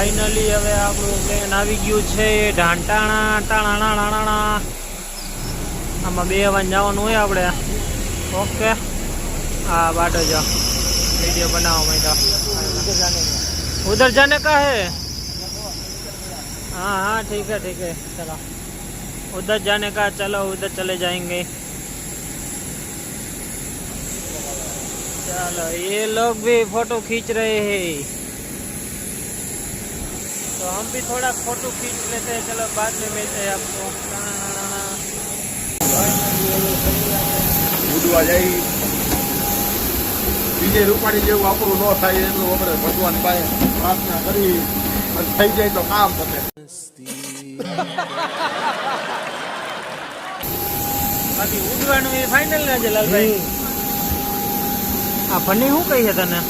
Finally હવે આપણું plane આવી ગયું છે ઢાંટાણા ટાણા. આમાં 2 વાન જવાનું હોય આપણે. ઓકે हाँ बाटो जाओ वीडियो बनाओ मैं उधर जाने का है हाँ हाँ ठीक है चलो उधर जाने का चलो उधर चले जाएंगे चलो ये लोग भी फोटो खींच रहे हैं तो हम भी थोड़ा फोटो खींच लेते हैं चलो बाद में मिलते हैं आपको विजय रूपाणी जेवं આપણું ન થાય એટલું આપણે ભગવાન પાસે પ્રાર્થના કરી થઈ જાય તો કામ થશે બાકી ઉડવાનું એ ફાઇનલ ના છે લાલભાઈ આ ફની શું કહી છે તને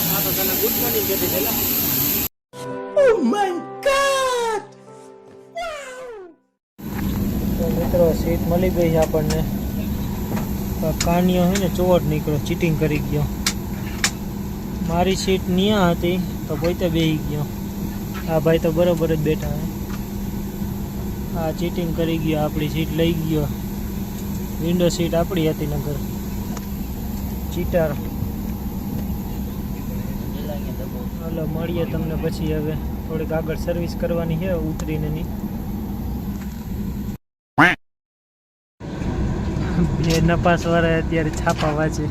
આ તો તને ગુડ મોર્નિંગ કહેતી છે ઓ માય ગોડ તો મિત્રો સીટ મળી ગઈ છે આપણને કાનિયો है ने ચોટ નીકળ્યો ચીટિંગ કરી ગયો મારી સીટ નિયા હતી તો પોતે બેહી ગયો આ ભાઈ તો બરોબર જ બેઠા હે આ ચીટિંગ કરી ગયો આપણી સીટ લઈ ગયો વિન્ડો સીટ આપણી હતી નગર ચીટર હાલો મળીએ તમને પછી હવે થોડીક આગળ સર્વિસ કરવાની છે ઉતરીને ની ये नपास वाला અત્યારે છાપા વાંચે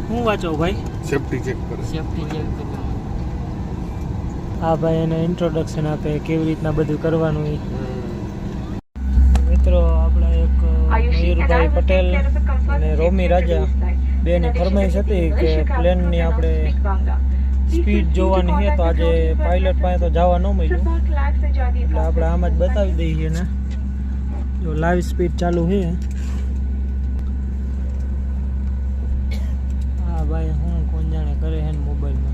હું વાંચો ભાઈ સેફટી ચેક કરે આ ભાઈ એને ઇન્ટ્રોડક્શન આપે કેવી રીતના બધું કરવાનું એ મિત્રો આપણા એક મયુરભાઈ પટેલ અને રોમી રાજા બેની ફરમાઈશ હતી કે પ્લેનની આપણે સ્પીડ જોવાની છે તો આજે પાયલટ પાસે તો જવા ન મળ્યું એટલે આપણે આમ જ બતાવી દઈએ ને जो लाइव स्पीड चालू है हाँ भाई हूँ कौन जाने करे हैं मोबाइल में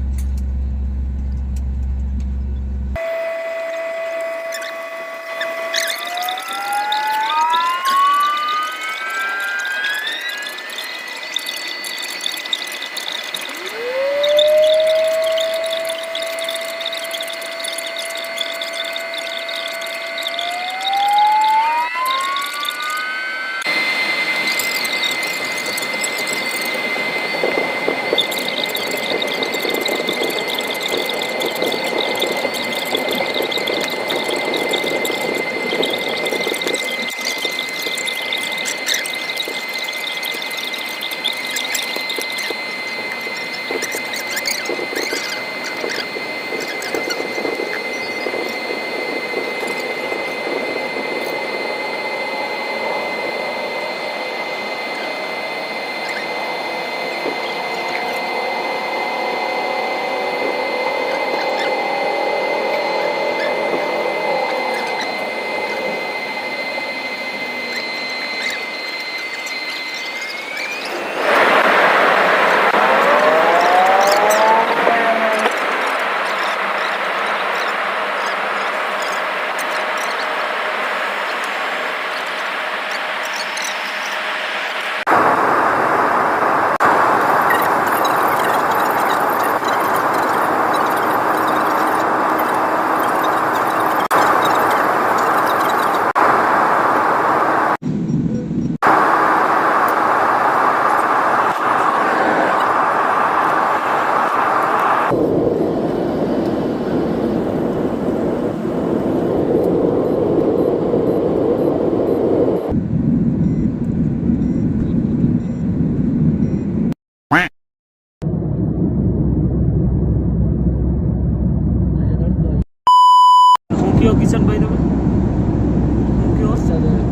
કયો કિશનભાઈ તમે હું કયો વરસાદ આવે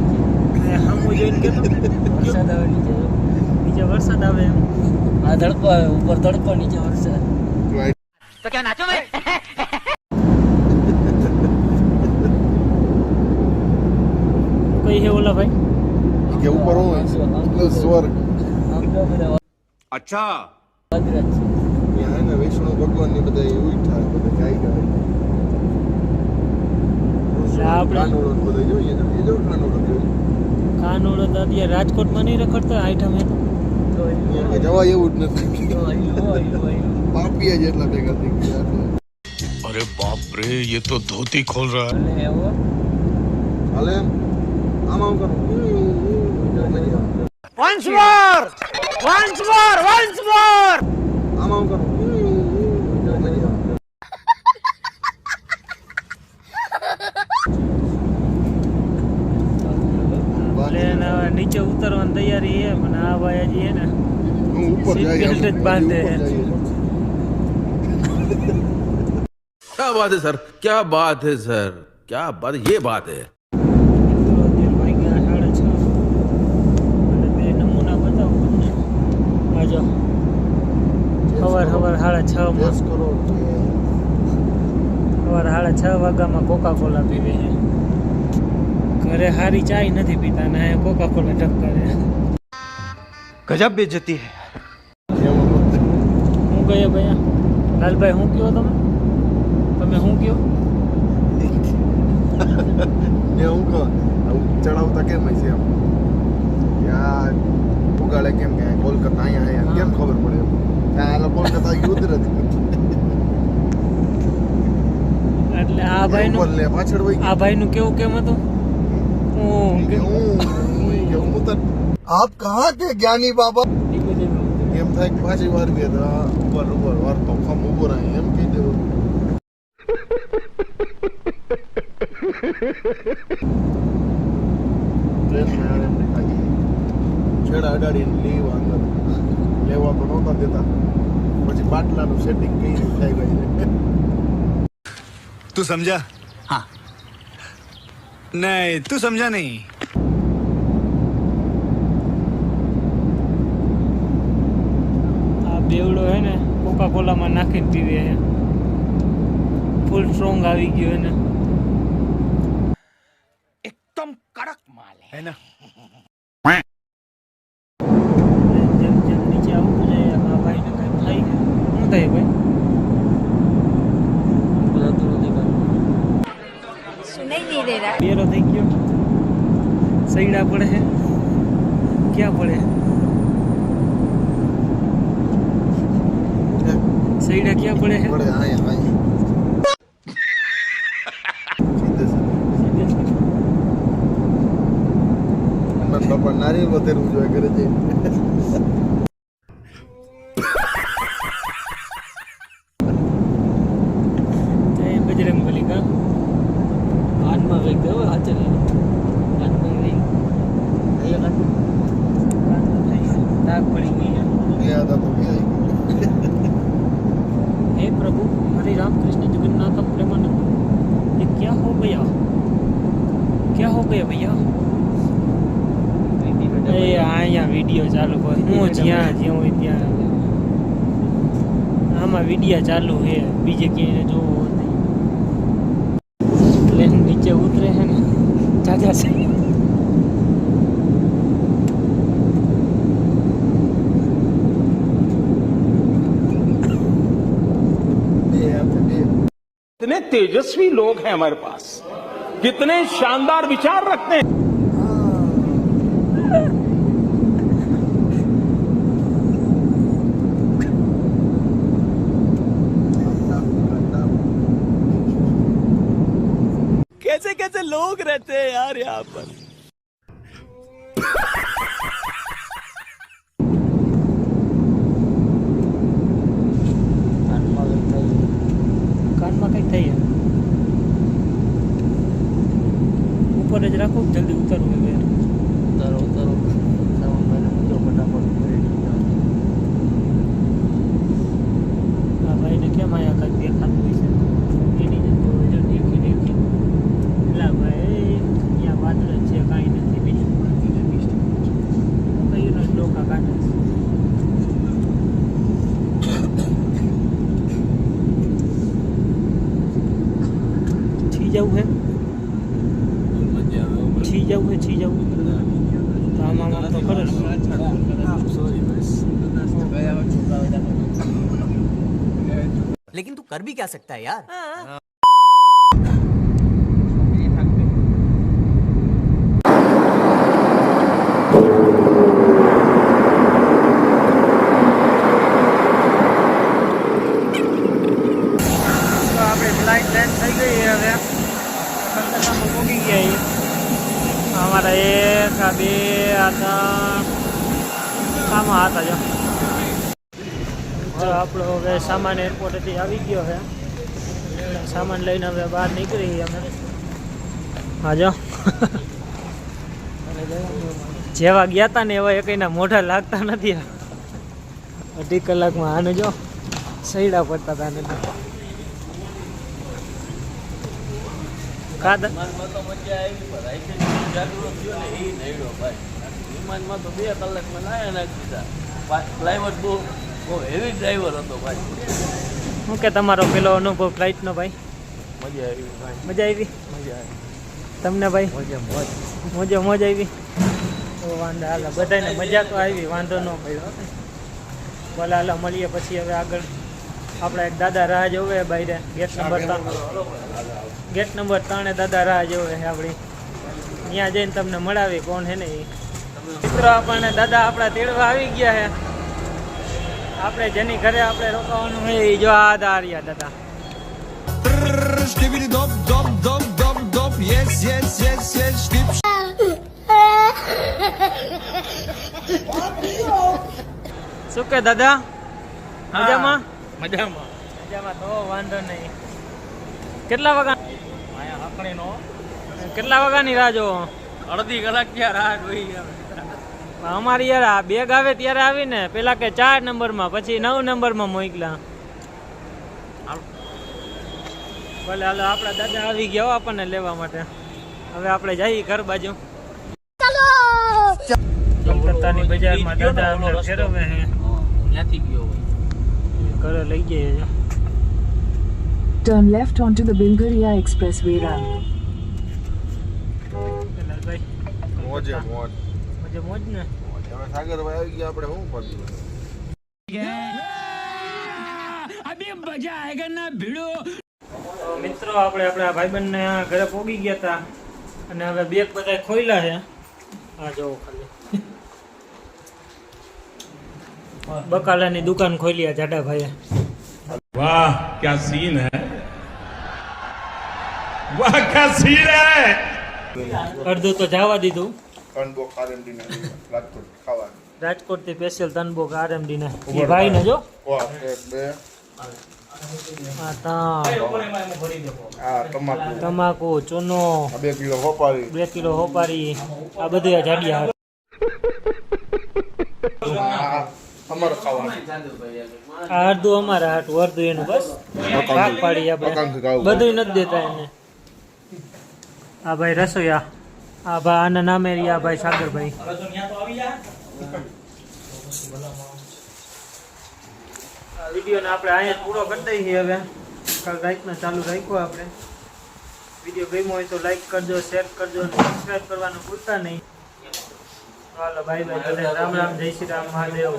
હમ જોઈને કહેતો વરસાદ આવે નીચે વરસાદ આવે એમ આ તડકો આવે ઉપર તડકો નીચે વરસાદ તો ક્યાં નાચો મેં કઈ હે ઓલા ભાઈ કે ઉપર હોય સ્વર્ગ अच्छा यहाँ है वैष्णो भगवान ने બધા એવું થાય બધા જાય ગયા કાનોડો બધા જોઈએ એ જો કાનોડો તો અત્યારે રાજકોટમાં નહીં રખડતો આઈટમ હે તો જવા એવું જ નથી પાપિયા જેટલા ભેગા થઈ ગયા अरे बाप रे ये तो धोती खोल रहा है હાલે આમ આમ કરો Once more! આમ આમ કરો પ્લેન હવે નીચે ઉતરવાની તૈયારી છે પણ આ ભાઈ હજી હે ને હું ઉપર Seat જાય belt જ બાંધે છે. क्या बात है सर क्या बात है सर क्या बात ये बात है તેલ વાગ્યા 6:30 અને બે નમૂના બતાવું તમને આ જો સવાર 6:30 માં ટેસ્ટ કરો સવાર 6:30 વાગ્યામાં કોકા કોલા પીવે છે ઘરે હારી ચાય નથી પીતા ને અહીંયા કોકા કોલા ટપકારે गजब बेइज्जती है હું કહીએ ભૈયા લાલભાઈ હું કયો તમે શું કયો ને હું કહું ચડાવતા કેમ છે એમ યાર ઉગાડે કેમ કે કોલકાતા અહીંયા કેમ ખબર પડે આ કોલકાતા યુદ્ધ નથી એટલે આ ભાઈનું લે પાછળ વઈ આ ભાઈનું કેવું કેમ હતું આપ કહા થે જ્ઞાની બાબા એમ થાય કે પાછી વાર બે ઉપર વાર તો ખમ ઉભો રહે એમ કહી દેવું ટ્રેનમાં એમને ખાલી છેડા અડાડીને લેવા અંદર લેવા તો નહોતા દેતા પછી બાટલાનું સેટિંગ કઈ રીતે થાય ભાઈ तू समझा हाँ नहीं तू समझा नहीं આ બેવડો હે ને કોકા કોલામાં નાખીને પીવે છે ફૂલ સ્ટ્રોંગ આવી ગયો એને एकदम कड़क माल है ना જેમ જેમ નીચે આવતું જાય એમ આ ભાઈને કંઈક થાય છે શું થાય ભાઈ सुनाई नहीं दे रहा બેરો થઈ ગયો સૈડા પડે છે ક્યાં પડે સૈડા ક્યાં પડે છે પડે આયા સીધે મતલબ નારિયેળ વધેરવું જોઈએ ઘરે જઈને જય બજરંગબલી કા કાનમાં વેગ દેવો હાચર કાનમાં વેગ કાનમાં થઈ દાગ પડી ગઈ है ગયા હતા તો ગયા हे प्रभु हरे राम कृष्ण जगन्नाथ प्रेमानंद ये क्या हो गया भैया એ અહીંયા વિડીયો ચાલુ હોય હું જ્યાં જ્યાં હોય ત્યાં આમાં વિડીયો ચાલુ છે બીજે ક્યાંય જોવો નહીં પ્લેન નીચે ઉતરે છે ને જાજા છે कितने तेजस्वी लोग हैं हमारे पास कितने शानदार विचार रखते हैं कैसे कैसे लोग रहते हैं यार यहाँ पर કાનમાં કંઈક થઈ ઉપર જ રાખો જલ્દી ઉતરવું હવે ઉતારો આ ભાઈને કેમ આયા કંઈક દેખાતું હોય છે એની જ દેખી એટલા ભાઈ અહીંયા વાદળ છે કાંઈ નથી બીજું કયું ડોકા કાઢે છી જવું હે છી જવું તો આમાં તો ખરો लेकिन तू कर भी क्या सकता है यार અમારા 1 આ 2 આ 3 આમાં હતા જો આપણો હવે સામાન એરપોર્ટેથી આવી ગયો છે. સામાન લઈને હવે બહાર નીકળી અમે. હા જો જેવા ગયા હતા ને એવા એકના મોઢા લાગતા નથી. 2.5 કલાકમાં આને જો સૈડા પડતા હતા ને કાદા વિમાનમાં તો 2 કલાકમાં લાયા નાખી ડ્રાઈવર બહુ હેવી ડ્રાઈવર હતો ભાઈ. શું કે તમારો પેલો અનુભવ ફ્લાઇટનો ભાઈ? મજા આવી ભાઈ, મજા આવી? મજા આવી. તમને ભાઈ? મોજે મોજ આવી. તો વાંધો હાલો બધાને મજા તો આવી, વાંધો ન પડ્યો. ભલે હાલો મળીએ પછી. હવે આગળ આપણા એક દાદા રાહ જોવે બહાર ગેટ નંબર 3 દાદા રાહ જોવે છે આપણી. ત્યાં જઈને તમને મળાવી કોણ છે ને એ મિત્રો. આપણને દાદા આપણા તેડવા આવી ગયા છે. આપણે જેની ઘરે આપણે રોકાવાનું હોય એ જો આ દારિયા દાદા. શું કે દાદા મજામાં? મજામાં મજામાં તો વાંધો નહીં. કેટલા વાગ્યા? અહીંયા હકણીનો કેટલા વાગ્યાની રાહ જોવો? અડધી કલાક ત્યાં રાહ જોઈ. અમારી યાર આ બેગ આવે ત્યારે આવીને પેલા કે 4 નંબરમાં, પછી 9 નંબરમાં મોકલા. ભલે હાલો આપણા દાદા આવી ગયા હો આપણને લેવા માટે. હવે આપણે જઈએ ઘર બાજુ. કલકત્તાની બજારમાં દાદા અમને ફેરવે છે. ત્યાંથી ગયો હોય. ઘરે લઈ જઈએ છે. Turn left onto the Bilgaria Expressway run. ભાઈ મોજે મોજ. મજે મોજ ને. હવે સાગરભાઈ આવી ગયા, આપણે શું કરવું? મિત્રો આપણે આપણા ભાઈબંધને ઘરે પોગી ગયા હતા અને હવે બેગ બધા ખોઈલા છે. આ જોવો ખાલી બકાલાની દુકાન ખોલી આ જાડા ભાઈએ. वाह क्या सीन है, वाह क्या सीन है. અડધું તો જવા દીધું. કણબો કારેમડી ને રાજકોટ ખાવા. રાજકોટ થી સ્પેશિયલ તનબોગ આરએમડી ને એ ભાઈ ને જો વાહ, 1 2 તમાકુ ચૂનો 2 કિલો હોપારી, 2 કિલો હોપારી આ બધું આ જાડિયા. અમારે ખાવાનું. આ અડધું અમારા હાટું, અડધું એનું. બસ ભાગ પાડી આપણે, બધું નથી દેતા એને. આ ભાઈ રસોઈયા, આ ભાઈ આના નામે રહ્યા ભાઈ સાગરભાઈ. વિડીયોને આપણે અહીંયા પૂરો કરી દઈએ. હવે કાલ રાતનો ચાલુ રાખ્યો આપણે. વિડીયો ગમ્યો હોય તો લાઈક કરજો, શેર કરજો અને સબસ્ક્રાઈબ કરવાનું ભૂલતા નહીં. હાલો બાય બાય, રામ રામ, જય શ્રી રામ, મહાદેવ.